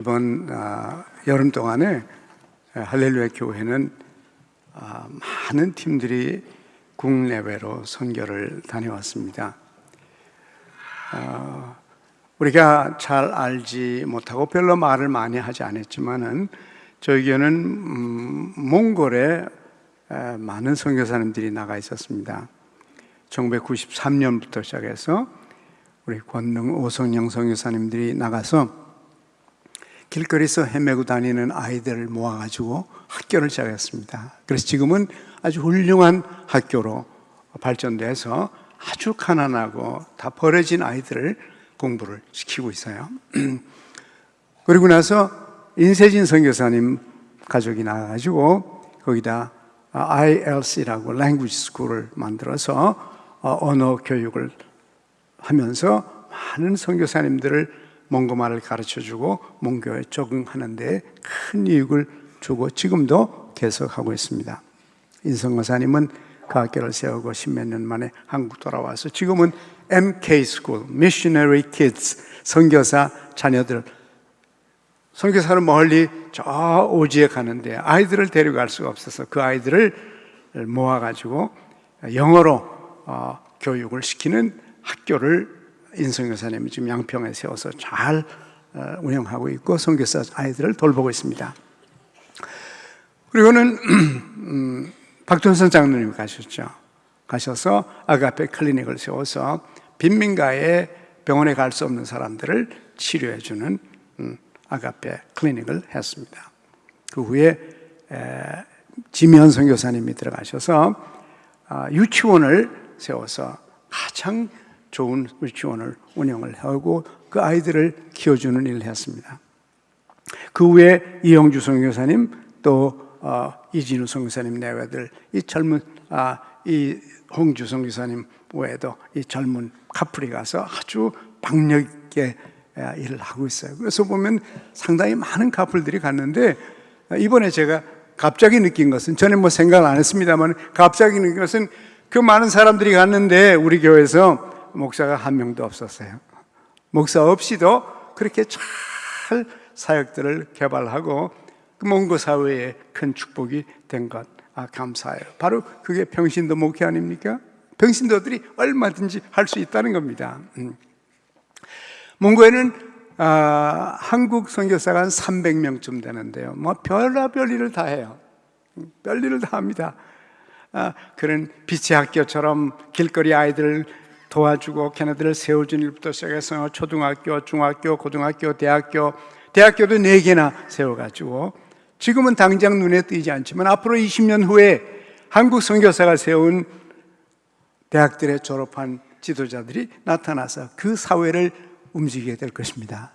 이번 여름 동안에 할렐루야 교회는 많은 팀들이 국내외로 선교를 다녀왔습니다. 우리가 잘 알지 못하고 별로 말을 많이 하지 않았지만은 저희 교회는 몽골에 많은 선교사님들이 나가 있었습니다. 1993년부터 시작해서 우리 권능 오성영 선교사님들이 나가서 길거리에서 헤매고 다니는 아이들을 모아가지고 학교를 시작했습니다. 그래서 지금은 아주 훌륭한 학교로 발전돼서 아주 가난하고 다 버려진 아이들을 공부를 시키고 있어요. 그리고 나서 인세진 선교사님 가족이 나와가지고 거기다 ILC라고 Language School을 만들어서 언어 교육을 하면서 많은 선교사님들을 몽고말을 가르쳐주고 몽교에 적응하는 데 큰 이익을 주고 지금도 계속하고 있습니다. 인성거사님은 그 학교를 세우고 십몇 년 만에 한국 돌아와서 지금은 MK School, Missionary Kids, 선교사 자녀들, 선교사는 멀리 저 오지에 가는데 아이들을 데려갈 수가 없어서 그 아이들을 모아가지고 영어로 교육을 시키는 학교를 인성교사님이 지금 양평에 세워서 잘 운영하고 있고 선교사 아이들을 돌보고 있습니다. 그리고는 박준선 장로님이 가셔서 아가페 클리닉을 세워서 빈민가에 병원에 갈 수 없는 사람들을 치료해주는 아가페 클리닉을 했습니다. 그 후에 지면 선교사님이 들어가셔서 유치원을 세워서 가장 좋은 유치원을 운영을 하고 그 아이들을 키워주는 일을 했습니다. 그 후에 이영주 선교사님 또 이진우 선교사님 내외들 이 젊은 이 홍주 선교사님 외에도 이 젊은 카플이 가서 아주 박력 있게 일을 하고 있어요. 그래서 보면 상당히 많은 카플들이 갔는데 이번에 제가 갑자기 느낀 것은 전에 뭐 생각 안 했습니다만 갑자기 느낀 것은 그 많은 사람들이 갔는데 우리 교회에서 목사가 한 명도 없었어요. 목사 없이도 그렇게 잘 사역들을 개발하고 몽고 사회에 큰 축복이 된 것 감사해요. 바로 그게 평신도 목회 아닙니까? 평신도들이 얼마든지 할 수 있다는 겁니다. 몽고에는 한국 선교사가 한 300명쯤 되는데요. 뭐 별의별 일을 다 해요. 별일을 다 합니다. 그런 빛의 학교처럼 길거리 아이들을 도와주고 걔네들을 세워준 일부터 시작해서 초등학교, 중학교, 고등학교, 대학교도 4개나 세워가지고 지금은 당장 눈에 띄지 않지만 앞으로 20년 후에 한국 선교사가 세운 대학들에 졸업한 지도자들이 나타나서 그 사회를 움직이게 될 것입니다.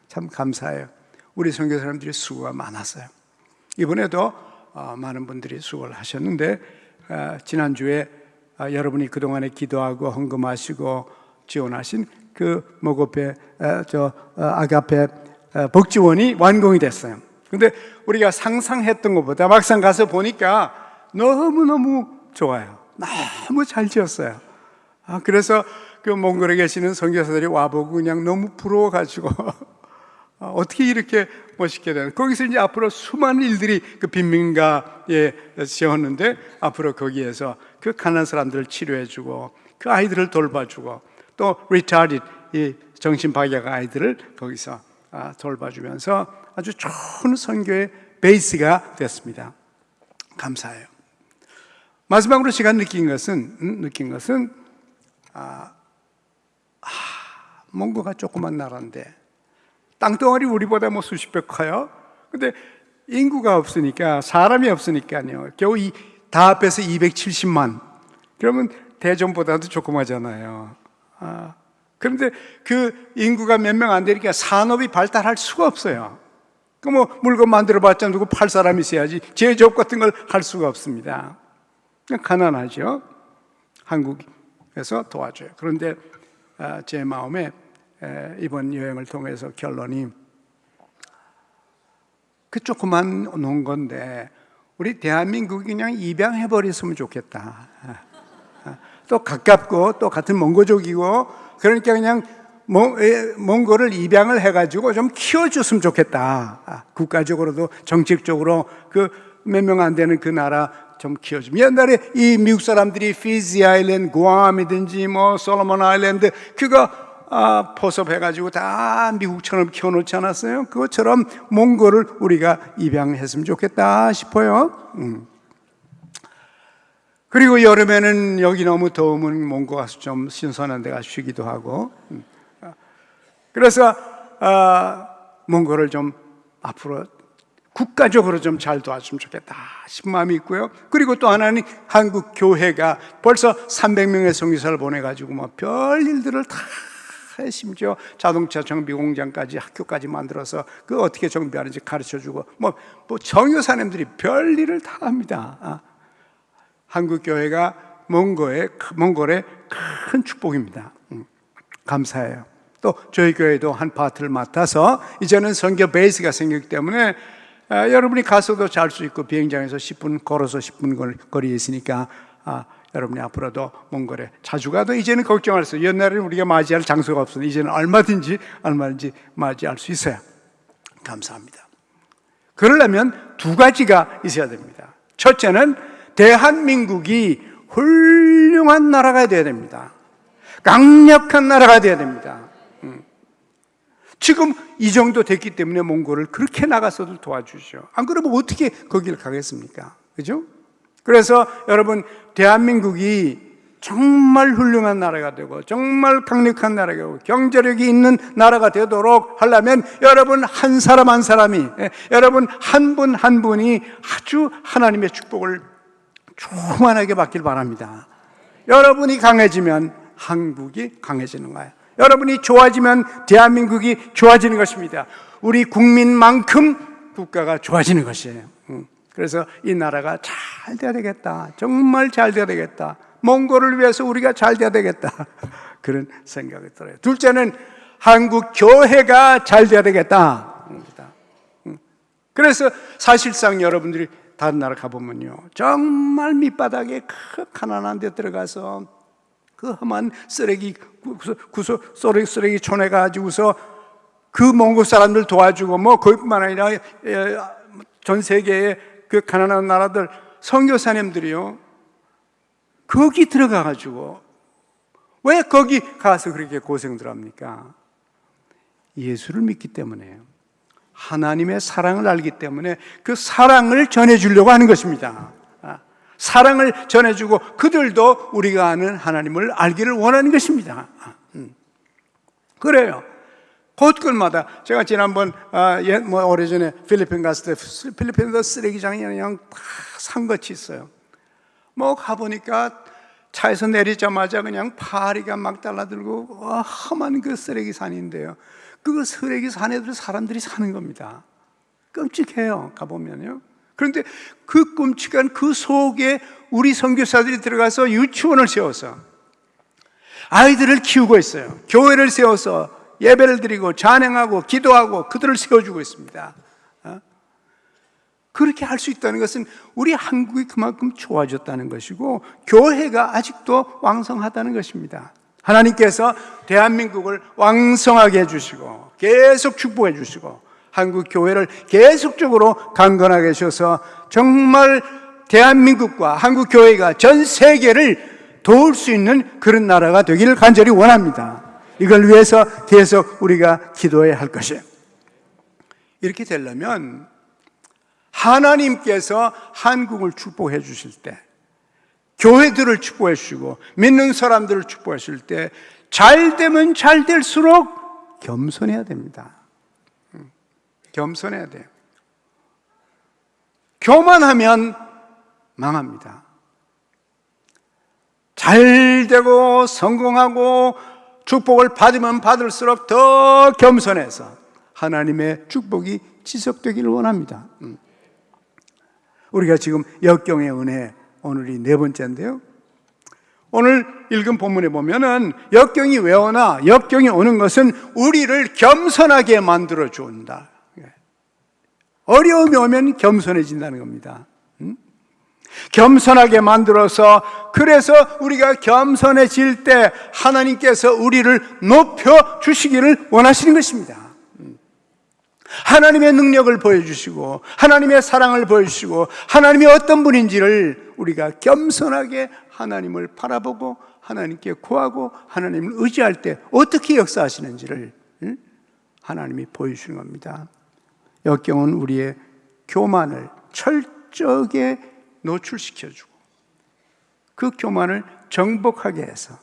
참 감사해요. 우리 선교사님들이 수고가 많았어요. 이번에도 많은 분들이 수고를 하셨는데 지난주에 여러분이 그동안에 기도하고 헌금하시고 지원하신 그 모고페 아가페 복지원이 완공이 됐어요. 근데 우리가 상상했던 것보다 막상 가서 보니까 너무너무 좋아요. 너무 잘 지었어요. 그래서 그 몽골에 계시는 선교사들이 와보고 그냥 너무 부러워가지고 어떻게 이렇게 멋있게 되는, 거기서 이제 앞으로 수많은 일들이 그 빈민가에 지었는데 앞으로 거기에서 그 가난한 사람들을 치료해주고 그 아이들을 돌봐주고 또 retarded 이 정신박약 아이들을 거기서 돌봐주면서 아주 좋은 선교의 베이스가 됐습니다. 감사해요. 마지막으로 제가 느낀 것은 몽고가 조그만 나라인데 땅덩어리 우리보다 뭐 수십 배 커요. 근데 인구가 없으니까, 사람이 없으니까요. 겨우 다 합해서 270만. 그러면 대전보다도 조그마잖아요. 그런데 그 인구가 몇 명 안 되니까 산업이 발달할 수가 없어요. 그 뭐 물건 만들어봤자 누구 팔 사람이 있어야지 제조업 같은 걸 할 수가 없습니다. 그냥 가난하죠. 한국에서 도와줘요. 그런데 제 마음에 이번 여행을 통해서 결론이 그 조그만 놓은 건데 우리 대한민국이 그냥 입양해버렸으면 좋겠다. 또 가깝고 또 같은 몽고족이고 그러니까 그냥 몽골을 입양을 해가지고 좀 키워줬으면 좋겠다. 국가적으로도 정책적으로 그 몇 명 안 되는 그 나라 좀 키워주면, 옛날에 이 미국 사람들이 피지 아일랜드, 구암이든지 뭐 솔로몬 아일랜드 그거 포섭해가지고 다 미국처럼 키워놓지 않았어요? 그것처럼 몽골을 우리가 입양했으면 좋겠다 싶어요. 그리고 여름에는 여기 너무 더우면 몽골 가서 좀 신선한 데 가서 쉬기도 하고, 그래서 몽골을 좀 앞으로 국가적으로 좀 잘 도와주면 좋겠다 싶은 마음이 있고요. 그리고 또 하나는 한국 교회가 벌써 300명의 선교사를 보내가지고 뭐 별일들을 다, 심지어 자동차 정비 공장까지 학교까지 만들어서 그 어떻게 정비하는지 가르쳐주고 뭐 정교사님들이 별일을 다 합니다. 한국 교회가 몽골의 큰 축복입니다. 감사해요. 또 저희 교회도 한 파트를 맡아서 이제는 선교 베이스가 생겼기 때문에 여러분이 가서도 잘 수 있고, 비행장에서 10분 걸어서 10분 거리에 있으니까 여러분이 앞으로도 몽골에 자주 가도 이제는 걱정할 수 없어요. 옛날에는 우리가 맞이할 장소가 없었는데 이제는 얼마든지 맞이할 수 있어요. 감사합니다. 그러려면 두 가지가 있어야 됩니다. 첫째는 대한민국이 훌륭한 나라가 돼야 됩니다. 강력한 나라가 돼야 됩니다. 지금 이 정도 됐기 때문에 몽골을 그렇게 나가서도 도와주시오. 안 그러면 어떻게 거기를 가겠습니까? 그죠? 그래서 여러분, 대한민국이 정말 훌륭한 나라가 되고 정말 강력한 나라가 되고 경제력이 있는 나라가 되도록 하려면 여러분 한 사람 한 사람이, 여러분 한 분 한 분이 아주 하나님의 축복을 충만하게 받길 바랍니다. 여러분이 강해지면 한국이 강해지는 거예요. 여러분이 좋아지면 대한민국이 좋아지는 것입니다. 우리 국민만큼 국가가 좋아지는 것이에요. 그래서 이 나라가 잘 돼야 되겠다. 정말 잘 돼야 되겠다. 몽골을 위해서 우리가 잘 돼야 되겠다. 그런 생각이 들어요. 둘째는 한국 교회가 잘 돼야 되겠다. 그래서 사실상 여러분들이 다른 나라 가보면요, 정말 밑바닥에 큰 가난한 데 들어가서 그 험한 쓰레기 촌에 가지고서 그 몽골 사람들 도와주고, 뭐 거기뿐만 아니라 전 세계의 그 가난한 나라들 선교사님들이요, 거기 들어가 가지고 왜 거기 가서 그렇게 고생들 합니까? 예수를 믿기 때문에요. 하나님의 사랑을 알기 때문에 그 사랑을 전해주려고 하는 것입니다. 사랑을 전해주고 그들도 우리가 아는 하나님을 알기를 원하는 것입니다. 그래요. 곳곳마다 제가 지난번 오래전에 필리핀 갔을 때 필리핀도 쓰레기장이 그냥 다 산것이 있어요. 뭐 가보니까 차에서 내리자마자 그냥 파리가 막 달라들고 험한 그 쓰레기 산인데요, 그 쓰레기 산에도 사람들이 사는 겁니다. 끔찍해요, 가보면요. 그런데 그 끔찍한 그 속에 우리 선교사들이 들어가서 유치원을 세워서 아이들을 키우고 있어요. 교회를 세워서 예배를 드리고 찬양하고 기도하고 그들을 세워주고 있습니다. 그렇게 할 수 있다는 것은 우리 한국이 그만큼 좋아졌다는 것이고 교회가 아직도 왕성하다는 것입니다. 하나님께서 대한민국을 왕성하게 해주시고 계속 축복해 주시고 한국 교회를 계속적으로 강건하게 하셔서 정말 대한민국과 한국 교회가 전 세계를 도울 수 있는 그런 나라가 되기를 간절히 원합니다. 이걸 위해서 계속 우리가 기도해야 할 것이에요. 이렇게 되려면 하나님께서 한국을 축복해 주실 때, 교회들을 축복해 주시고 믿는 사람들을 축복해 주실 때 잘 되면 잘 될수록 겸손해야 됩니다. 겸손해야 돼요. 교만하면 망합니다. 잘 되고 성공하고 축복을 받으면 받을수록 더 겸손해서 하나님의 축복이 지속되기를 원합니다. 우리가 지금 역경의 은혜, 오늘이 네 번째인데요, 오늘 읽은 본문에 보면은 역경이 왜 오나? 역경이 오는 것은 우리를 겸손하게 만들어 준다. 어려움이 오면 겸손해진다는 겁니다. 겸손하게 만들어서, 그래서 우리가 겸손해질 때 하나님께서 우리를 높여 주시기를 원하시는 것입니다. 하나님의 능력을 보여주시고 하나님의 사랑을 보여주시고 하나님이 어떤 분인지를 우리가 겸손하게 하나님을 바라보고 하나님께 구하고 하나님을 의지할 때 어떻게 역사하시는지를 하나님이 보여주시는 겁니다. 역경은 우리의 교만을 철저하게 노출시켜주고 그 교만을 정복하게 해서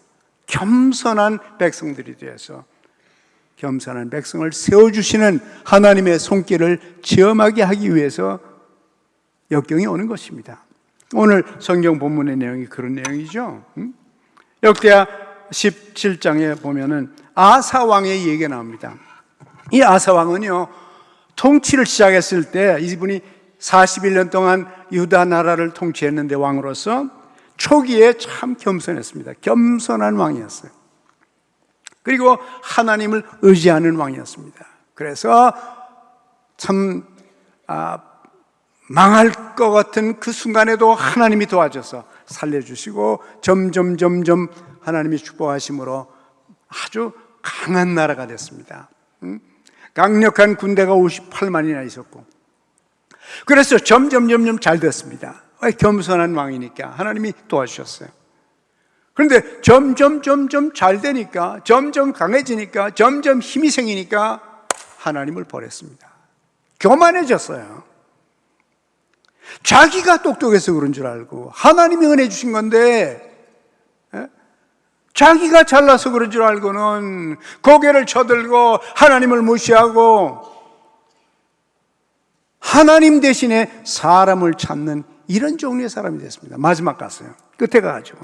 겸손한 백성들이 되어서 겸손한 백성을 세워주시는 하나님의 손길을 체험하게 하기 위해서 역경이 오는 것입니다. 오늘 성경 본문의 내용이 그런 내용이죠. 역대하 17장에 보면은 아사 왕의 얘기가 나옵니다. 이 아사 왕은요, 통치를 시작했을 때 이분이 41년 동안 유다 나라를 통치했는데 왕으로서 초기에 참 겸손했습니다. 겸손한 왕이었어요. 그리고 하나님을 의지하는 왕이었습니다. 그래서 참 망할 것 같은 그 순간에도 하나님이 도와줘서 살려주시고 점점 하나님이 축복하심으로 아주 강한 나라가 됐습니다. 강력한 군대가 58만이나 있었고, 그래서 점점 잘 됐습니다. 겸손한 왕이니까 하나님이 도와주셨어요. 그런데 점점 잘 되니까, 점점 강해지니까, 점점 힘이 생기니까 하나님을 버렸습니다. 교만해졌어요. 자기가 똑똑해서 그런 줄 알고 하나님이 은혜 주신 건데, 자기가 잘나서 그런 줄 알고는 고개를 쳐들고 하나님을 무시하고 하나님 대신에 사람을 찾는 이런 종류의 사람이 됐습니다. 마지막 갔어요. 끝에 가가지고.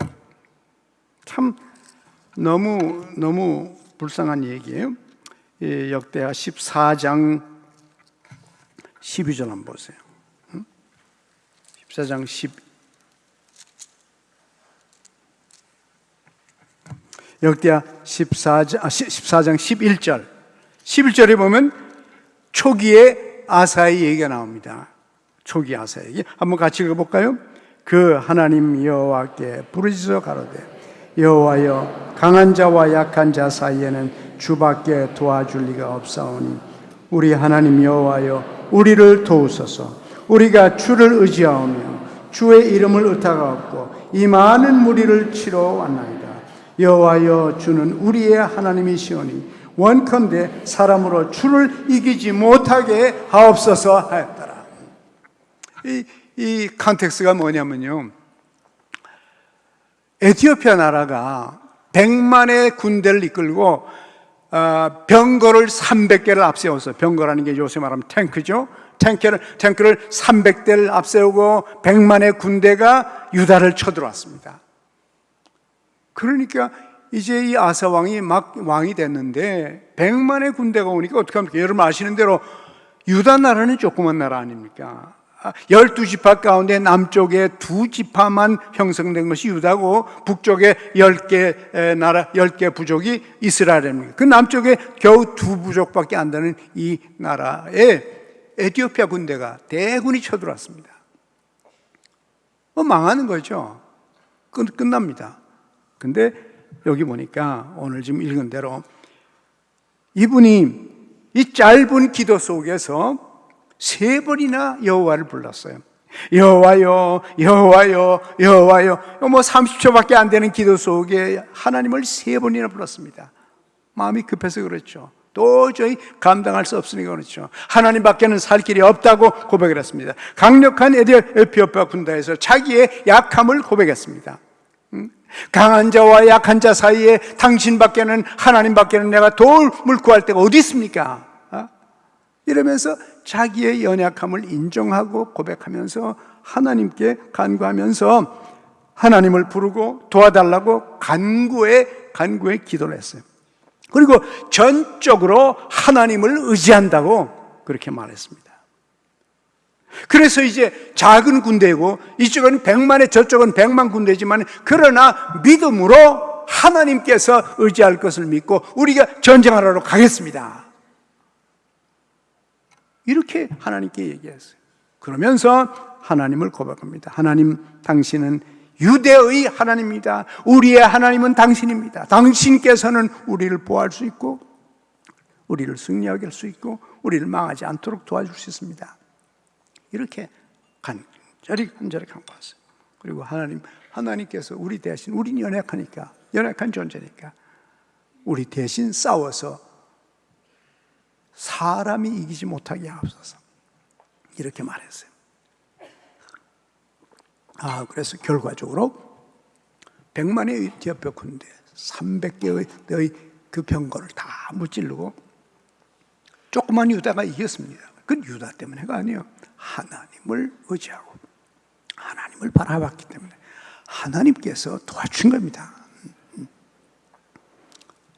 참 너무 불쌍한 얘기예요. 역대하 14장 12절 한번 보세요. 14장 10 역대하 14장 11절 11절에 보면 초기에 아사의 얘기가 나옵니다. 초기 아사의 얘기 한번 같이 읽어볼까요? 그 하나님 여호와께 부르짖어 가로되 여호와여, 강한 자와 약한 자 사이에는 주밖에 도와줄 리가 없사오니 우리 하나님 여호와여, 우리를 도우소서. 우리가 주를 의지하오며 주의 이름을 의탁하옵고 이 많은 무리를 치러 왔나이다. 여호와여, 주는 우리의 하나님이시오니 원컨대 사람으로 주를 이기지 못하게 하옵소서 하였더라. 이 컨텍스트가 뭐냐면요, 에티오피아 나라가 100만의 군대를 이끌고 병거를 300개를 앞세워서, 병거라는 게 요새 말하면 탱크죠. 탱크를 300대를 앞세우고 100만의 군대가 유다를 쳐들어왔습니다. 그러니까 이제 이 아사 왕이 막 왕이 됐는데 100만의 군대가 오니까 어떻게 합니까? 여러분 아시는 대로 유다 나라는 조그만 나라 아닙니까? 12지파 가운데 남쪽에 2지파만 형성된 것이 유다고 북쪽에 10개 나라, 10개 부족이 이스라엘입니다. 그 남쪽에 겨우 2부족밖에 안 되는 이 나라에 에티오피아 군대가 대군이 쳐들어왔습니다. 망하는 거죠. 끝납니다. 근데 여기 보니까 오늘 지금 읽은 대로 이분이 이 짧은 기도 속에서 3번이나 여호와를 불렀어요. 여호와여, 여호와여, 여호와여. 30초밖에 안 되는 기도 속에 하나님을 3번이나 불렀습니다. 마음이 급해서 그렇죠. 도저히 감당할 수 없으니까 그렇죠. 하나님밖에는 살 길이 없다고 고백을 했습니다. 강력한 에티오피아 군대에서 자기의 약함을 고백했습니다. 강한 자와 약한 자 사이에 당신밖에는, 하나님밖에는 내가 도움을 구할 데가 어디 있습니까? 이러면서 자기의 연약함을 인정하고 고백하면서 하나님께 간구하면서 하나님을 부르고 도와달라고 간구에 기도를 했어요. 그리고 전적으로 하나님을 의지한다고 그렇게 말했습니다. 그래서 이제 작은 군대고 이쪽은 100만에 저쪽은 100만 군대지만, 그러나 믿음으로 하나님께서 의지할 것을 믿고 우리가 전쟁하러 가겠습니다. 이렇게 하나님께 얘기했어요. 그러면서 하나님을 고백합니다. 하나님, 당신은 유대의 하나님입니다. 우리의 하나님은 당신입니다. 당신께서는 우리를 보호할 수 있고 우리를 승리하게 할 수 있고 우리를 망하지 않도록 도와줄 수 있습니다. 이렇게 간절히 간구하세요. 그리고 하나님께서 우리 대신, 우린 연약하니까, 연약한 존재니까 우리 대신 싸워서 사람이 이기지 못하게 하옵소서. 이렇게 말했어요. 그래서 결과적으로 100만의 에티오피아 군대 300개의 그 병거를 다 무찌르고 조그만 유다가 이겼습니다. 그건 유다 때문에가 아니에요. 하나님을 의지하고 하나님을 바라봤기 때문에 하나님께서 도와준 겁니다.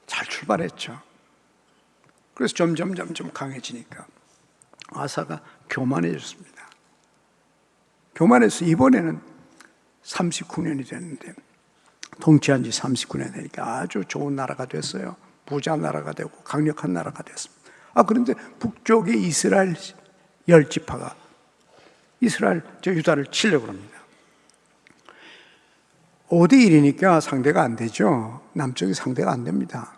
잘 출발했죠. 그래서 점점 강해지니까 아사가 교만해졌습니다. 교만해서 이번에는 39년이 됐는데, 통치한 지 39년 되니까 아주 좋은 나라가 됐어요. 부자 나라가 되고 강력한 나라가 됐습니다. 그런데 북쪽의 이스라엘 10지파가 유다를 치려고 합니다. 5대1이니까 상대가 안 되죠. 남쪽이 상대가 안 됩니다.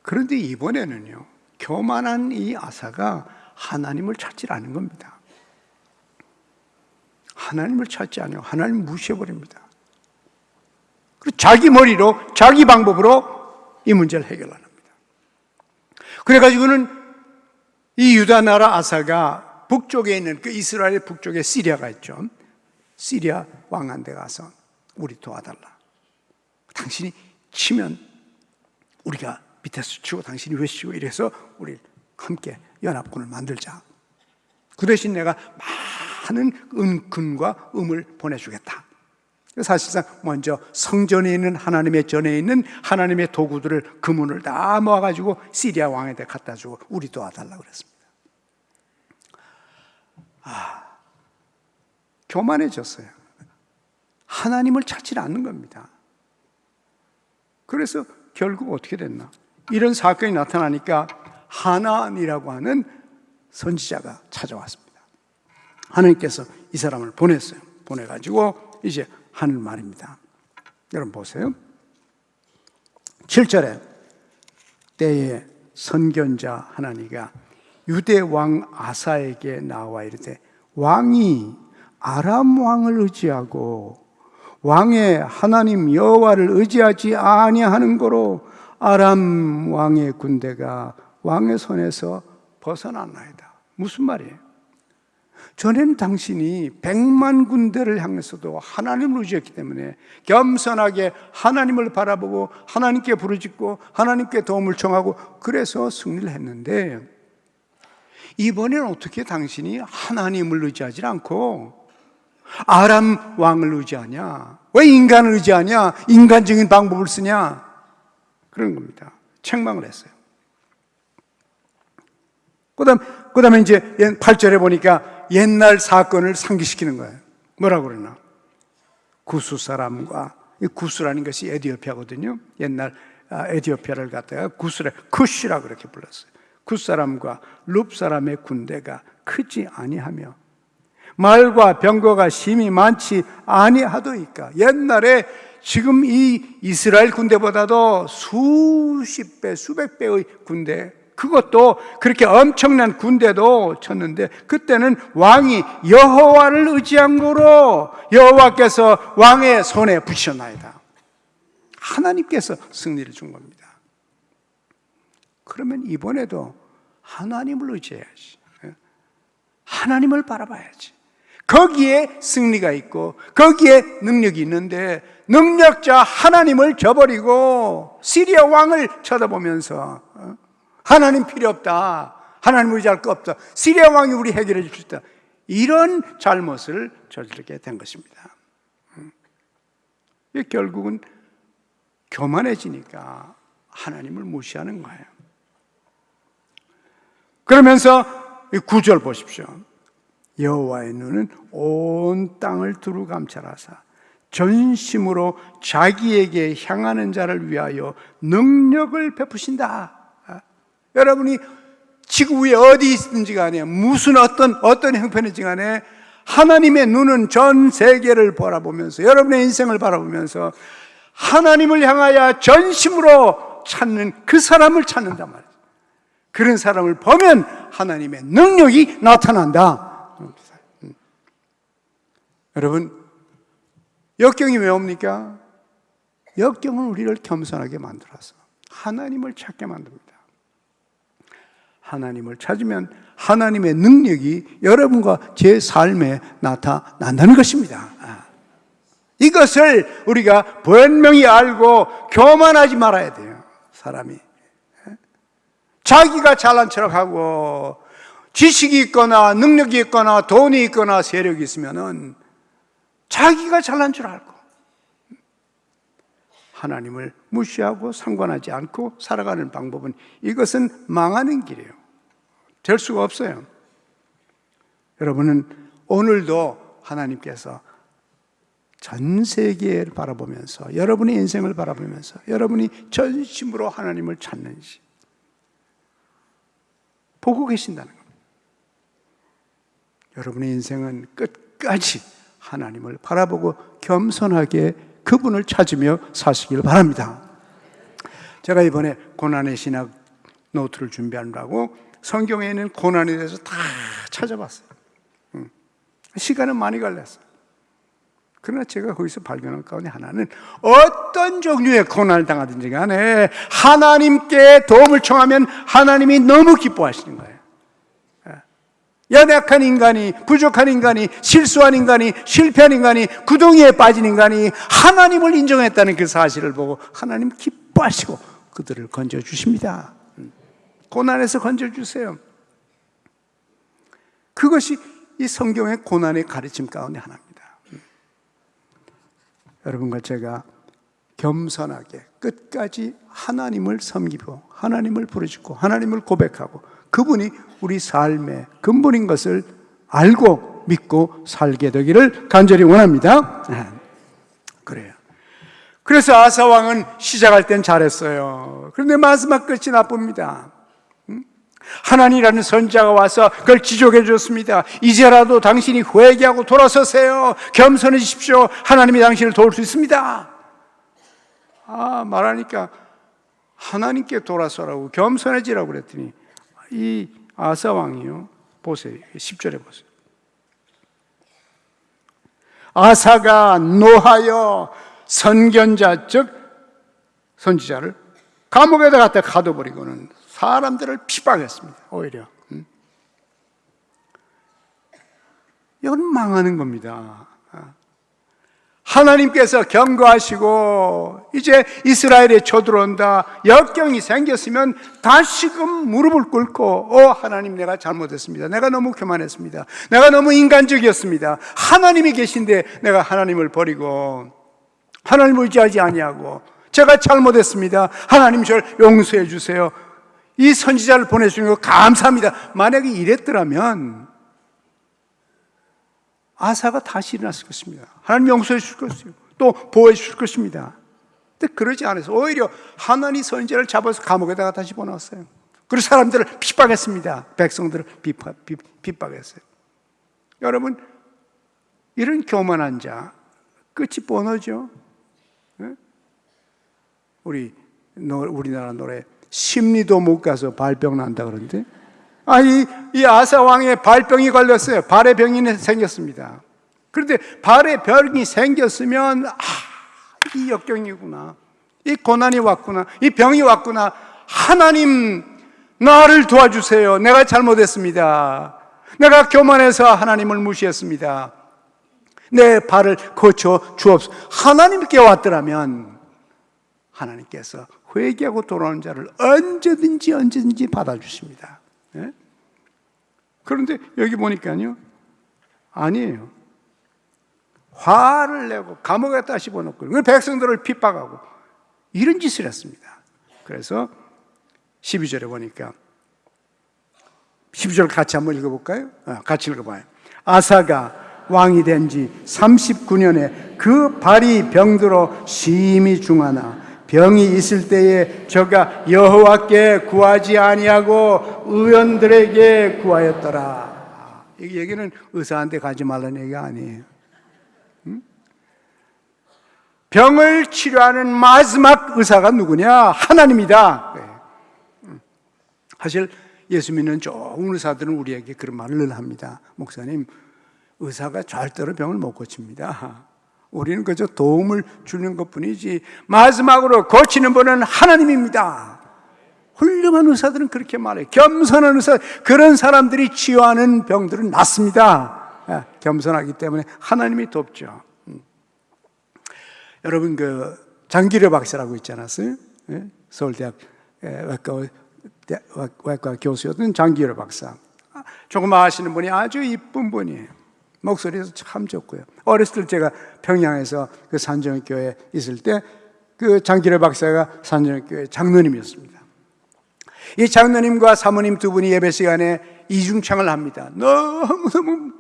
그런데 이번에는요, 교만한 이 아사가 하나님을 찾지 않은 겁니다. 하나님을 찾지 않아요. 하나님 무시해버립니다. 그리고 자기 머리로, 자기 방법으로 이 문제를 해결합니다. 그래가지고는 이 유다 나라 아사가 북쪽에 있는 그 이스라엘 북쪽에 시리아가 있죠. 시리아 왕한테 가서 우리 도와달라. 당신이 치면 우리가 밑에서 치고 당신이 외치고 이래서 우리 함께 연합군을 만들자. 그 대신 내가 많은 은근과 음을 보내주겠다. 사실상 먼저 성전에 있는 하나님의 전에 있는 하나님의 도구들을, 금은을 다 모아가지고 시리아 왕한테 갖다 주고 우리 도와달라고 그랬습니다. 교만해졌어요. 하나님을 찾지 않는 겁니다. 그래서 결국 어떻게 됐나? 이런 사건이 나타나니까 하나니라고 하는 선지자가 찾아왔습니다. 하나님께서 이 사람을 보냈어요. 보내가지고 이제 하는 말입니다. 여러분 보세요. 7절에 때에 선견자 하나니가 유대 왕 아사에게 나와 이르되, 왕이 아람 왕을 의지하고 왕의 하나님 여호와를 의지하지 아니하는 거로 아람 왕의 군대가 왕의 손에서 벗어났나이다. 무슨 말이에요? 전에는 당신이 100만 군대를 향해서도 하나님을 의지했기 때문에 겸손하게 하나님을 바라보고 하나님께 부르짖고 하나님께 도움을 청하고 그래서 승리를 했는데, 이번에는 어떻게 당신이 하나님을 의지하지 않고 아람 왕을 의지하냐? 왜 인간을 의지하냐? 인간적인 방법을 쓰냐? 그런 겁니다. 책망을 했어요. 그 다음에 이제 8절에 보니까 옛날 사건을 상기시키는 거예요. 뭐라고 그러나? 구스 사람과, 이 구스라는 것이 에티오피아거든요. 옛날 에티오피아를 갖다가 쿠시라고 그렇게 불렀어요. 구스 사람과 룹 사람의 군대가 크지 아니하며 말과 병거가 심히 많지 아니하도이까. 옛날에 지금 이 이스라엘 군대보다도 수십 배, 수백 배의 군대, 그것도 그렇게 엄청난 군대도 쳤는데 그때는 왕이 여호와를 의지한 거로 여호와께서 왕의 손에 붙이셨나이다. 하나님께서 승리를 준 겁니다. 그러면 이번에도 하나님을 의지해야지. 하나님을 바라봐야지. 거기에 승리가 있고 거기에 능력이 있는데 능력자 하나님을 저버리고 시리아 왕을 쳐다보면서 하나님 필요 없다, 하나님 의지할 거 없다, 시리아 왕이 우리 해결해 줄 수 있다, 이런 잘못을 저지르게 된 것입니다. 결국은 교만해지니까 하나님을 무시하는 거예요. 그러면서 9절 보십시오. 여호와의 눈은 온 땅을 두루 감찰하사 전심으로 자기에게 향하는 자를 위하여 능력을 베푸신다. 여러분이 지구 위에 어디 있든지 간에 무슨 어떤 형편이든지 간에 하나님의 눈은 전 세계를 바라보면서 여러분의 인생을 바라보면서 하나님을 향하여 전심으로 찾는 그 사람을 찾는단 말이에요. 그런 사람을 보면 하나님의 능력이 나타난다. 여러분, 역경이 왜 옵니까? 역경은 우리를 겸손하게 만들어서 하나님을 찾게 만듭니다. 하나님을 찾으면 하나님의 능력이 여러분과 제 삶에 나타난다는 것입니다. 이것을 우리가 분명히 알고 교만하지 말아야 돼요. 사람이 자기가 잘난 척하고 지식이 있거나 능력이 있거나 돈이 있거나 세력이 있으면은 자기가 잘난 줄 알고 하나님을 무시하고 상관하지 않고 살아가는 방법은 이것은 망하는 길이에요. 될 수가 없어요. 여러분은 오늘도 하나님께서 전 세계를 바라보면서 여러분의 인생을 바라보면서 여러분이 전심으로 하나님을 찾는지 보고 계신다는 겁니다. 여러분의 인생은 끝까지 하나님을 바라보고 겸손하게 그분을 찾으며 사시길 바랍니다. 제가 이번에 고난의 신학 노트를 준비하느라고 성경에 있는 고난에 대해서 다 찾아봤어요. 시간은 많이 걸렸어요. 그러나 제가 거기서 발견한 가운데 하나는 어떤 종류의 고난을 당하든지 간에 하나님께 도움을 청하면 하나님이 너무 기뻐하시는 거예요. 연약한 인간이, 부족한 인간이, 실수한 인간이, 실패한 인간이, 구덩이에 빠진 인간이 하나님을 인정했다는 그 사실을 보고 하나님 기뻐하시고 그들을 건져주십니다. 고난에서 건져주세요. 그것이 이 성경의 고난의 가르침 가운데 하나입니다. 여러분과 제가 겸손하게 끝까지 하나님을 섬기고 하나님을 부르짖고 하나님을 고백하고 그분이 우리 삶의 근본인 것을 알고 믿고 살게 되기를 간절히 원합니다. 그래요. 그래서 아사 왕은 시작할 땐 잘했어요. 그런데 마지막 끝이 나쁩니다. 하나님이라는 선지자가 와서 그걸 지적해 줬습니다. 이제라도 당신이 회개하고 돌아서세요. 겸손해지십시오. 하나님이 당신을 도울 수 있습니다. 말하니까 하나님께 돌아서라고 겸손해지라고 그랬더니 이 아사 왕이요, 보세요. 10절에 보세요. 아사가 노하여 선견자 즉 선지자를 감옥에다 갖다 가둬버리고는 사람들을 핍박했습니다. 오히려 이건 망하는 겁니다. 하나님께서 경고하시고 이제 이스라엘에 쳐들어온다, 역경이 생겼으면 다시금 무릎을 꿇고 하나님, 내가 잘못했습니다. 내가 너무 교만했습니다. 내가 너무 인간적이었습니다. 하나님이 계신데 내가 하나님을 버리고 하나님을 의지하지 아니하고 제가 잘못했습니다. 하나님 저를 용서해 주세요. 이 선지자를 보내주신 거 감사합니다. 만약에 이랬더라면 아사가 다시 일어났을 것입니다. 하나님 용서해 주실 것이요, 또 보호해 주실 것입니다. 근데 그러지 않아서 오히려 하나님 선지자를 잡아서 감옥에다가 다시 보내왔어요. 그리고 사람들을 핍박했습니다. 백성들을 핍박했어요. 여러분, 이런 교만한 자 끝이 뻔하죠. 우리나라 노래 심리도 못 가서 발병 난다 그러는데, 이 아사 왕의 발병이 걸렸어요. 발에 병이 생겼습니다. 그런데 발에 병이 생겼으면 이 역경이구나, 이 고난이 왔구나, 이 병이 왔구나, 하나님 나를 도와주세요. 내가 잘못했습니다. 내가 교만해서 하나님을 무시했습니다. 내 발을 고쳐 주옵소서. 하나님께 왔더라면 하나님께서 회개하고 돌아오는 자를 언제든지 받아주십니다. 네? 그런데 여기 보니까요, 아니에요. 화를 내고 감옥에 다시 집어넣고 백성들을 핍박하고 이런 짓을 했습니다. 그래서 12절에 보니까 12절 같이 한번 읽어볼까요? 같이 읽어봐요. 아사가 왕이 된 지 39년에 그 발이 병들어 심히 중하나 병이 있을 때에 저가 여호와께 구하지 아니하고 의원들에게 구하였더라. 이 얘기는 의사한테 가지 말라는 얘기가 아니에요. 병을 치료하는 마지막 의사가 누구냐? 하나님이다. 사실 예수 믿는 좋은 의사들은 우리에게 그런 말을 늘 합니다. 목사님, 의사가 절대로 병을 못 고칩니다. 우리는 그저 도움을 주는 것뿐이지 마지막으로 고치는 분은 하나님입니다. 훌륭한 의사들은 그렇게 말해요. 겸손한 의사, 그런 사람들이 치유하는 병들은 낫습니다. 겸손하기 때문에 하나님이 돕죠. 여러분, 그 장기려 박사라고 있지 않았어요? 서울대학 외과 교수였던 장기려 박사. 조금 아시는 분이 아주 이쁜 분이에요. 목소리도 참 좋고요. 어렸을 때 제가 평양에서 그 산정교회에 있을 때 그 장기려 박사가 산정교회 장로님이었습니다. 이 장로님과 사모님 두 분이 예배 시간에 이중창을 합니다.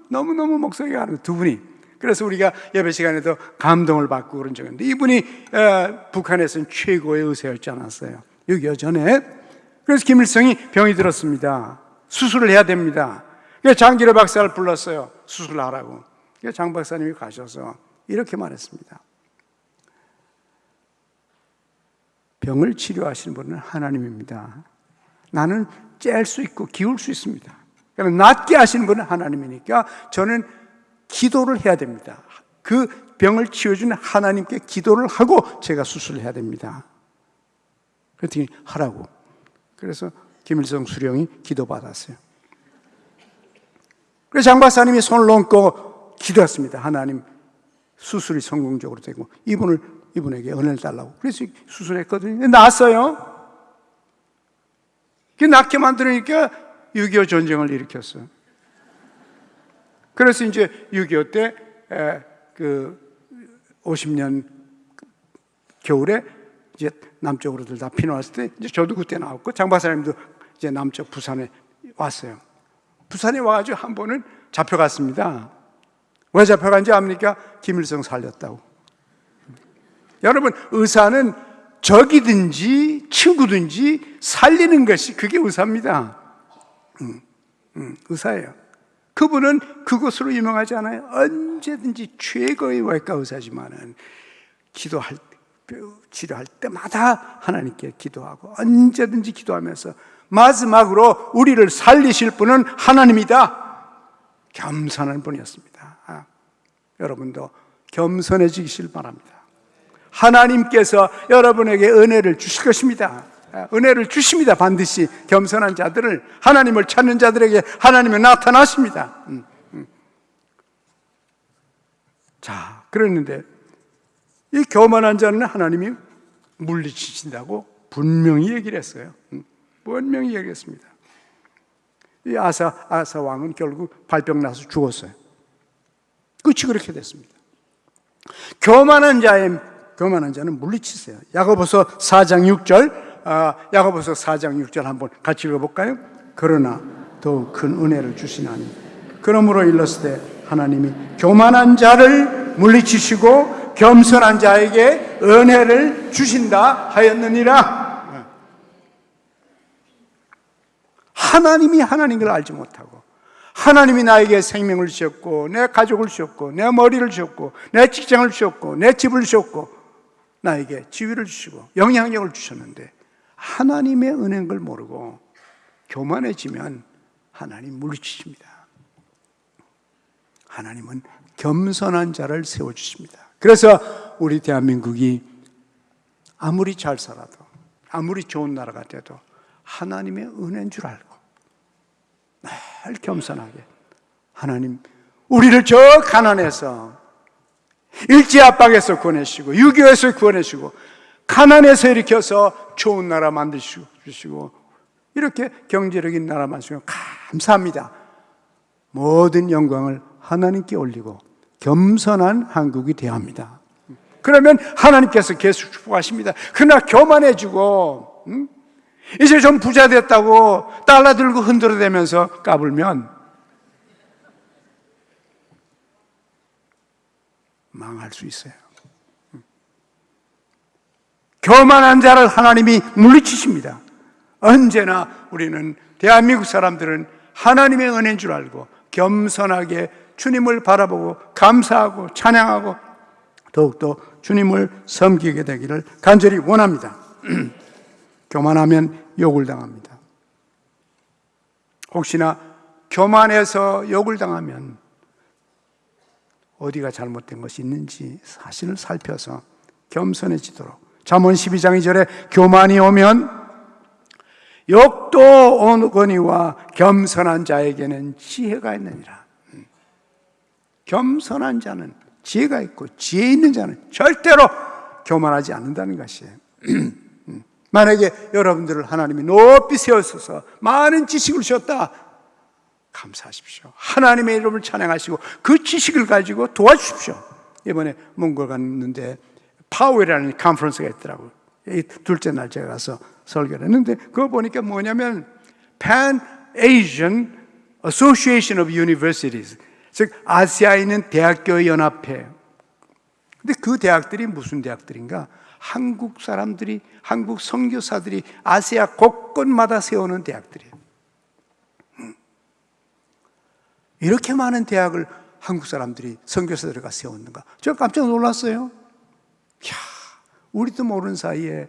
너무너무 목소리가 아름다운 두 분이. 그래서 우리가 예배 시간에도 감동을 받고 그런 적이 있는데, 이분이 북한에서는 최고의 의사였지 않았어요? 6.25 전에. 그래서 김일성이 병이 들었습니다. 수술을 해야 됩니다. 그래서 장기려 박사를 불렀어요. 수술하라고. 그래서 장 박사님이 가셔서 이렇게 말했습니다. 병을 치료하시는 분은 하나님입니다. 나는 짤 수 있고 기울 수 있습니다. 그러면 낫게 하시는 분은 하나님이니까 저는 기도를 해야 됩니다. 그 병을 치워주는 하나님께 기도를 하고 제가 수술을 해야 됩니다. 그랬더니 하라고. 그래서 김일성 수령이 기도받았어요. 그래서 장 박사님이 손을 얹고 기도했습니다. 하나님, 수술이 성공적으로 되고 이분에게 은혜를 달라고. 그래서 수술했거든요. 나았어요. 그 낫게 만들으니까 6.25 전쟁을 일으켰어요. 그래서 이제 6.25 때 그 50년 겨울에 이제 남쪽으로들 다 피난왔을 때 이제 저도 그때 나왔고 장 박사님도 이제 남쪽 부산에 왔어요. 부산에 와가지고 한 번은 잡혀갔습니다. 왜 잡혀간지 압니까? 김일성 살렸다고. 여러분, 의사는 적이든지 친구든지 살리는 것이 그게 의사입니다. 의사예요. 그분은 그것으로 유명하지 않아요? 언제든지 최고의 외과 의사지만은 기도할 치료할 때마다 하나님께 기도하고 언제든지 기도하면서 마지막으로 우리를 살리실 분은 하나님이다. 겸손한 분이었습니다. 여러분도 겸손해지시길 바랍니다. 하나님께서 여러분에게 은혜를 주실 것입니다. 은혜를 주십니다. 반드시 겸손한 자들을, 하나님을 찾는 자들에게 하나님은 나타나십니다. 자, 그랬는데 이 교만한 자는 하나님이 물리치신다고 분명히 얘기를 했어요. 분명히 얘기했습니다. 이 아사 왕은 결국 발병 나서 죽었어요. 끝이 그렇게 됐습니다. 교만한 자는 물리치세요. 야고보서 4장 6절, 야고보서 4장 6절 한번 같이 읽어볼까요? 그러나 더 큰 은혜를 주시나니 그러므로 일렀을 때 하나님이 교만한 자를 물리치시고 겸손한 자에게 은혜를 주신다 하였느니라. 하나님이 하나님인 걸 알지 못하고, 하나님이 나에게 생명을 주셨고 내 가족을 주셨고 내 머리를 주셨고 내 직장을 주셨고 내 집을 주셨고 나에게 지위를 주시고 영향력을 주셨는데 하나님의 은혜인 걸 모르고 교만해지면 하나님 물리치십니다. 하나님은 겸손한 자를 세워주십니다. 그래서 우리 대한민국이 아무리 잘 살아도, 아무리 좋은 나라가 돼도 하나님의 은혜인 줄 알고 늘 겸손하게, 하나님 우리를 저 가난해서 일제압박에서 구원하시고 6.25에서 구원하시고 가난에서 일으켜서 좋은 나라 만드시고 이렇게 경제력인 나라 만드시고 감사합니다. 모든 영광을 하나님께 올리고 겸손한 한국이 되어야 합니다. 그러면 하나님께서 계속 축복하십니다. 그러나 교만해지고 이제 좀 부자 됐다고 달러 들고 흔들어대면서 까불면 망할 수 있어요. 교만한 자를 하나님이 물리치십니다. 언제나 우리는, 대한민국 사람들은 하나님의 은혜인 줄 알고 겸손하게 주님을 바라보고 감사하고 찬양하고 더욱더 주님을 섬기게 되기를 간절히 원합니다. 교만하면 욕을 당합니다. 혹시나 교만해서 욕을 당하면 어디가 잘못된 것이 있는지 사실을 살펴서 겸손해지도록, 잠언 12장 2절에 교만이 오면 욕도 오거니와 겸손한 자에게는 지혜가 있느니라. 겸손한 자는 지혜가 있고 지혜 있는 자는 절대로 교만하지 않는다는 것이에요. 만약에 여러분들을 하나님이 높이 세우셔서 많은 지식을 주셨다, 감사하십시오. 하나님의 이름을 찬양하시고 그 지식을 가지고 도와주십시오. 이번에 몽골 갔는데 파웰이라는 컨퍼런스가 있더라고요. 둘째 날 제가 가서 설교를 했는데 그거 보니까 뭐냐면 Pan Asian Association of Universities, 즉 아시아에 있는 대학교 연합회. 근데 그 대학들이 무슨 대학들인가? 한국 사람들이, 한국 선교사들이 아시아 곳곳마다 세우는 대학들이에요. 이렇게 많은 대학을 한국 사람들이, 선교사들이 세웠는가? 제가 깜짝 놀랐어요. 이야, 우리도 모르는 사이에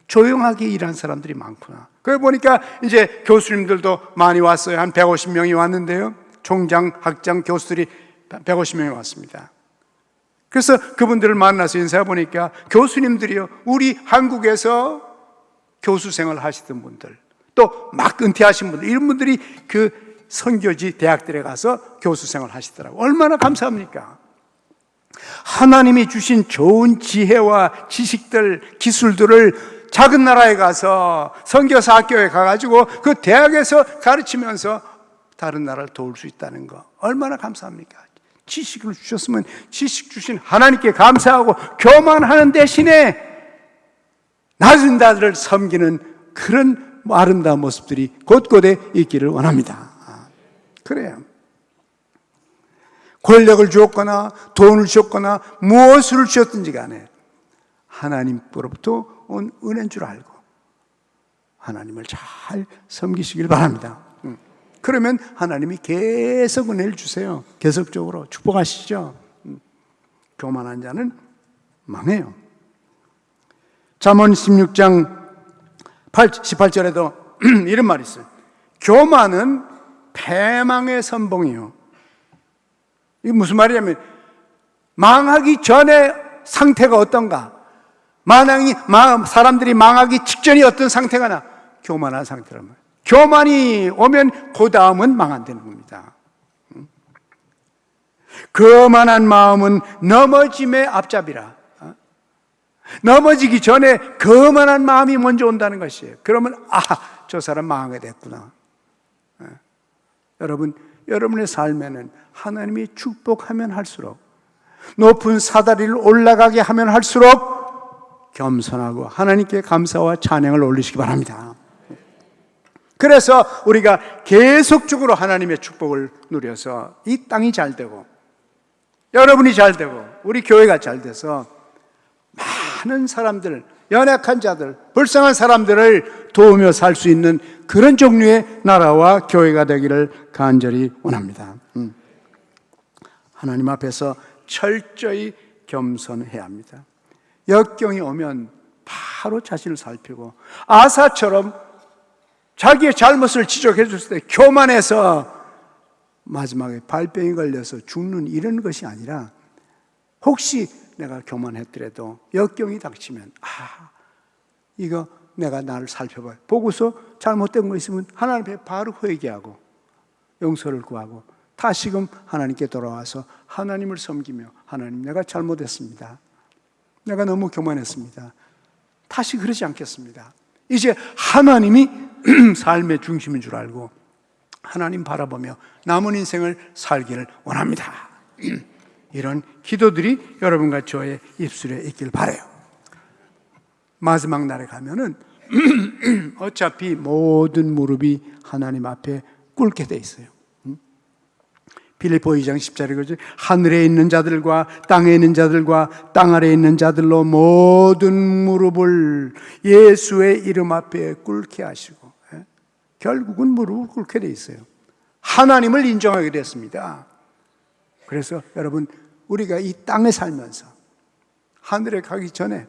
조용하게 일한 사람들이 많구나. 그래 보니까 이제 교수님들도 많이 왔어요. 한 150명이 왔는데요. 총장, 학장, 교수들이 150명이 왔습니다. 그래서 그분들을 만나서 인사해 보니까 교수님들이요, 우리 한국에서 교수 생활 하시던 분들, 또 막 은퇴하신 분들, 이런 분들이 그 선교지 대학들에 가서 교수 생활 하시더라고요. 얼마나 감사합니까? 하나님이 주신 좋은 지혜와 지식들, 기술들을 작은 나라에 가서 선교사 학교에 가가지고 그 대학에서 가르치면서 다른 나라를 도울 수 있다는 거 얼마나 감사합니까? 지식을 주셨으면 지식 주신 하나님께 감사하고 교만하는 대신에 낮은 자들을 섬기는 그런 아름다운 모습들이 곳곳에 있기를 원합니다. 그래요. 권력을 주었거나 돈을 주었거나 무엇을 주었든지 간에 하나님으로부터 온 은혜인 줄 알고 하나님을 잘 섬기시길 바랍니다. 그러면 하나님이 계속 은혜를 주세요. 계속적으로 축복하시죠. 교만한 자는 망해요. 잠언 16장 18절에도 이런 말이 있어요. 교만은 패망의 선봉이요. 이게 무슨 말이냐면 망하기 전에 상태가 어떤가? 사람들이 망하기 직전이 어떤 상태가 나? 교만한 상태란 말이에요. 교만이 오면 그 다음은 망한다는 겁니다. 교만한 마음은 넘어짐의 앞잡이라. 넘어지기 전에 교만한 마음이 먼저 온다는 것이에요. 그러면 저 사람 망하게 됐구나. 여러분, 여러분의 삶에는 하나님이 축복하면 할수록, 높은 사다리를 올라가게 하면 할수록 겸손하고 하나님께 감사와 찬양을 올리시기 바랍니다. 그래서 우리가 계속적으로 하나님의 축복을 누려서 이 땅이 잘 되고 여러분이 잘 되고 우리 교회가 잘 돼서 많은 사람들, 연약한 자들, 불쌍한 사람들을 도우며 살 수 있는 그런 종류의 나라와 교회가 되기를 간절히 원합니다. 하나님 앞에서 철저히 겸손해야 합니다. 역경이 오면 바로 자신을 살피고 아사처럼 자기의 잘못을 지적해 줬을 때 교만해서 마지막에 발병이 걸려서 죽는 이런 것이 아니라, 혹시 내가 교만했더라도 역경이 닥치면 이거 내가 나를 살펴봐요. 보고서 잘못된 거 있으면 하나님 앞에 바로 회개하고 용서를 구하고 다시금 하나님께 돌아와서 하나님을 섬기며, 하나님 내가 잘못했습니다. 내가 너무 교만했습니다. 다시 그러지 않겠습니다. 이제 하나님이 삶의 중심인 줄 알고 하나님 바라보며 남은 인생을 살기를 원합니다. 이런 기도들이 여러분과 저의 입술에 있길 바라요. 마지막 날에 가면은 어차피 모든 무릎이 하나님 앞에 꿇게 돼 있어요. 빌립보 2장 10절에 그러죠. 하늘에 있는 자들과 땅에 있는 자들과 땅 아래에 있는 자들로 모든 무릎을 예수의 이름 앞에 꿇게 하시고, 결국은 무릎을 꿇게 돼 있어요. 하나님을 인정하게 됐습니다. 그래서 여러분, 우리가 이 땅에 살면서 하늘에 가기 전에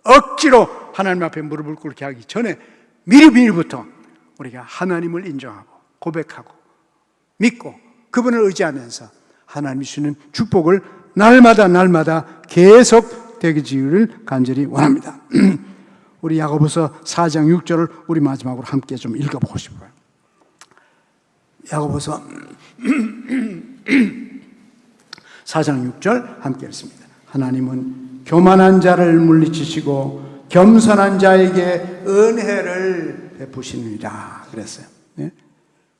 억지로 하나님 앞에 무릎을 꿇게 하기 전에 미리부터 우리가 하나님을 인정하고 고백하고 믿고 그분을 의지하면서 하나님이 주시는 축복을 날마다 계속 되기를 간절히 원합니다. 우리 야고보서 4장 6절을 우리 마지막으로 함께 좀 읽어보고 싶어요. 야고보서 4장 6절 함께 읽습니다. 하나님은 교만한 자를 물리치시고 겸손한 자에게 은혜를 베푸시느니라 그랬어요. 네?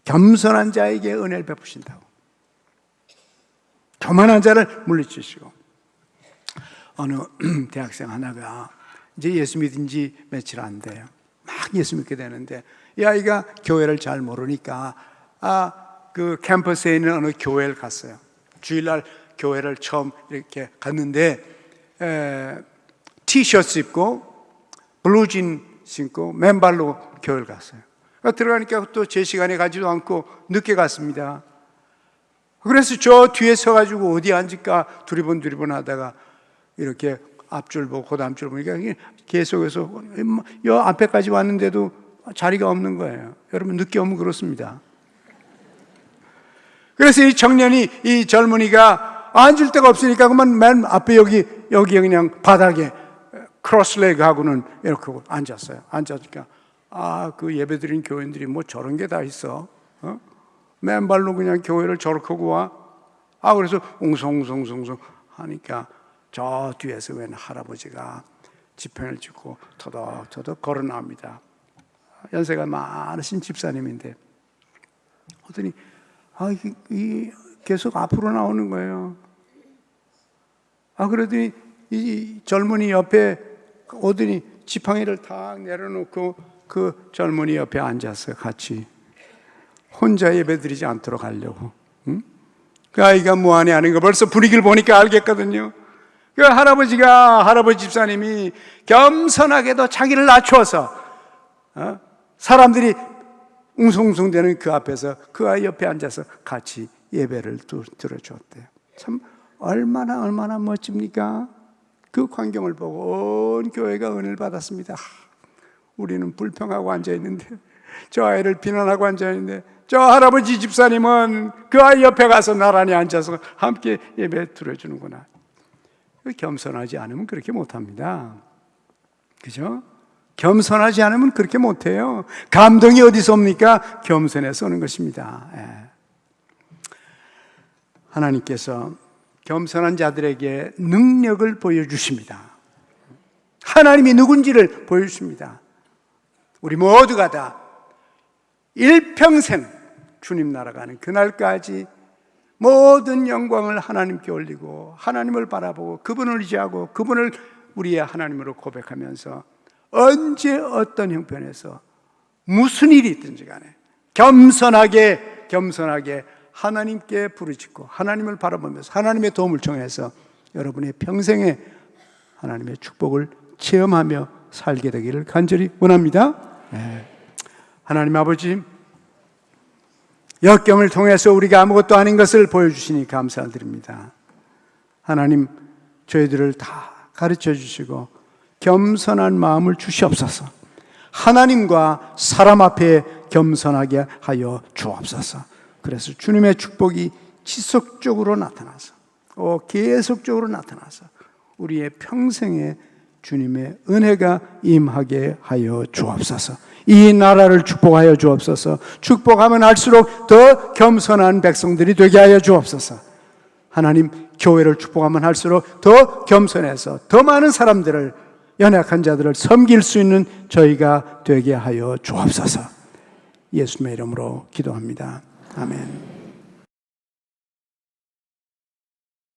겸손한 자에게 은혜를 베푸신다고. 교만한 자를 물리치시고. 어느 대학생 하나가 이제 예수 믿은 지 며칠 안 돼요. 막 예수 믿게 되는데 이 아이가 교회를 잘 모르니까 그 캠퍼스에 있는 어느 교회를 갔어요. 주일날 교회를 처음 이렇게 갔는데 티셔츠 입고 블루진 신고 맨발로 교회를 갔어요. 들어가니까 또 제 시간에 가지도 않고 늦게 갔습니다. 그래서 저 뒤에 서가지고 어디 앉을까 두리번 하다가 이렇게 앞줄 보고 그 다음 줄 보니까 계속해서 요 앞에까지 왔는데도 자리가 없는 거예요. 여러분 늦게 오면 그렇습니다. 그래서 이 청년이, 이 젊은이가 앉을 데가 없으니까 그만 맨 앞에 여기 그냥 바닥에 크로스레그 하고는 이렇게 앉았어요. 앉았으니까 그 예배드린 교인들이 뭐 저런 게 다 있어. 맨발로 그냥 교회를 저렇게 하고 와. 그래서 웅성웅성 하니까 저 뒤에서 웬 할아버지가 지팡이를 짚고 터덕터덕 걸어 나옵니다. 연세가 많으신 집사님인데 어더니 계속 앞으로 나오는 거예요. 그러더니 이 젊은이 옆에 오더니 지팡이를 탁 내려놓고 그 젊은이 옆에 앉았어요. 같이 혼자 예배드리지 않도록 하려고. 그 아이가 뭐하냐 하는 거 벌써 분위기를 보니까 알겠거든요. 그 할아버지 집사님이 겸손하게도 자기를 낮춰서 사람들이 웅성웅성대는 그 앞에서 그 아이 옆에 앉아서 같이 예배를 들어주었대요. 참 얼마나 멋집니까? 그 광경을 보고 온 교회가 은혜를 받았습니다. 우리는 불평하고 앉아있는데, 저 아이를 비난하고 앉아있는데, 저 할아버지 집사님은 그 아이 옆에 가서 나란히 앉아서 함께 예배 들어주는구나. 겸손하지 않으면 그렇게 못합니다. 그죠? 겸손하지 않으면 그렇게 못해요. 감동이 어디서 옵니까? 겸손해서 오는 것입니다. 하나님께서 겸손한 자들에게 능력을 보여주십니다. 하나님이 누군지를 보여주십니다. 우리 모두가 다 일평생 주님 나라가는 그날까지 모든 영광을 하나님께 올리고 하나님을 바라보고 그분을 의지하고 그분을 우리의 하나님으로 고백하면서 언제 어떤 형편에서 무슨 일이 있든지 간에 겸손하게 하나님께 부르짖고 하나님을 바라보면서 하나님의 도움을 청해서 여러분의 평생에 하나님의 축복을 체험하며 살게 되기를 간절히 원합니다. 하나님 아버지, 역경을 통해서 우리가 아무것도 아닌 것을 보여주시니 감사드립니다. 하나님, 저희들을 다 가르쳐 주시고 겸손한 마음을 주시옵소서. 하나님과 사람 앞에 겸손하게 하여 주옵소서. 그래서 주님의 축복이 지속적으로 나타나서 계속적으로 나타나서 우리의 평생에 주님의 은혜가 임하게 하여 주옵소서. 이 나라를 축복하여 주옵소서. 축복하면 할수록 더 겸손한 백성들이 되게 하여 주옵소서. 하나님, 교회를 축복하면 할수록 더 겸손해서 더 많은 사람들을, 연약한 자들을 섬길 수 있는 저희가 되게 하여 주옵소서. 예수님의 이름으로 기도합니다. 아멘.